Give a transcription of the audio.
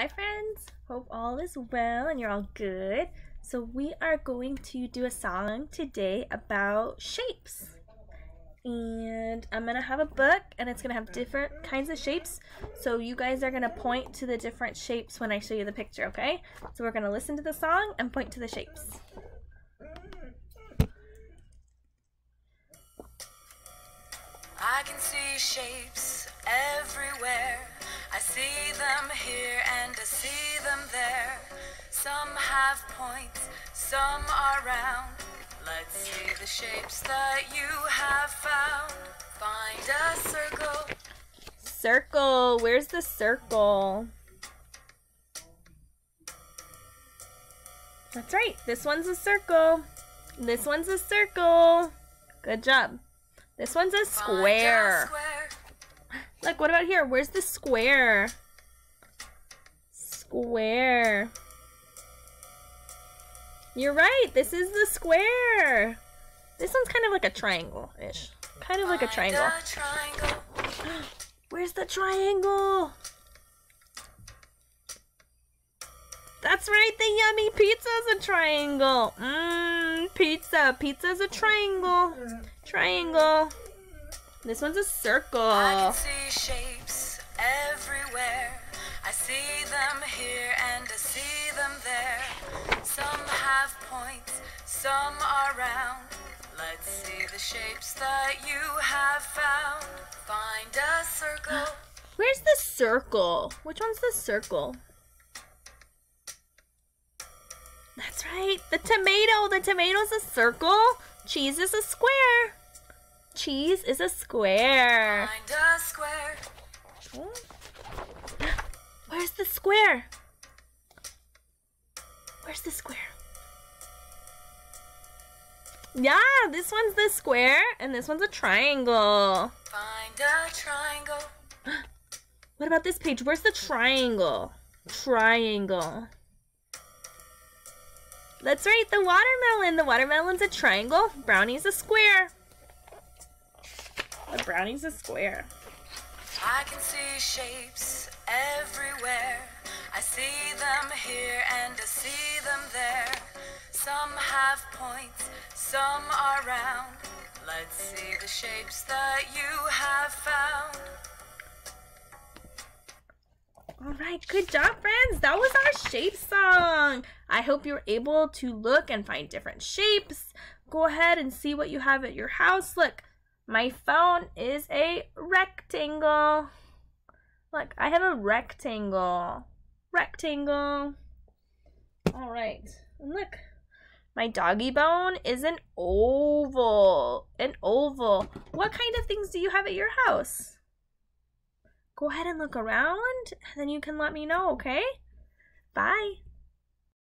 Hi friends, hope all is well and you're all good. So we are going to do a song today about shapes. And I'm gonna have a book and it's gonna have different kinds of shapes. So you guys are gonna point to the different shapes when I show you the picture, okay? So we're gonna listen to the song and point to the shapes. I can see shapes everywhere. I see them here and I see them there. Some have points, some are round. Let's see the shapes that you have found. Find a circle. Circle. Where's the circle? That's right. This one's a circle. This one's a circle. Good job. This one's a square. Look, what about here? Where's the square? Square. You're right. This is the square. This one's kind of like a triangle-ish. Kind of like a triangle. Where's the triangle? That's right. The yummy pizza is a triangle. Pizza. Pizza's a triangle. Triangle. This one's a circle. I can see shapes everywhere. I see them here and I see them there. Some have points, some are round. Let's see the shapes that you have found. Find a circle. Where's the circle? Which one's the circle? That's right. The tomato. The tomato's a circle. Cheese is a square. Cheese is a square. Find a square. Where's the square? Where's the square? Yeah, this one's the square and this one's a triangle. Find a triangle. What about this page? Where's the triangle? Triangle. That's right, the watermelon. The watermelon's a triangle. Brownie's a square. The brownie's a square. I can see shapes everywhere. I see them here and I see them there. Some have points, some are round. Let's see the shapes that you have found. All right, good job, friends. That was our shape song. I hope you're able to look and find different shapes. Go ahead and see what you have at your house. Look, my phone is a rectangle. Look, I have a rectangle. Rectangle. All right, and look, my doggy bone is an oval. An oval. What kind of things do you have at your house? Go ahead and look around, and then you can let me know, okay? Bye.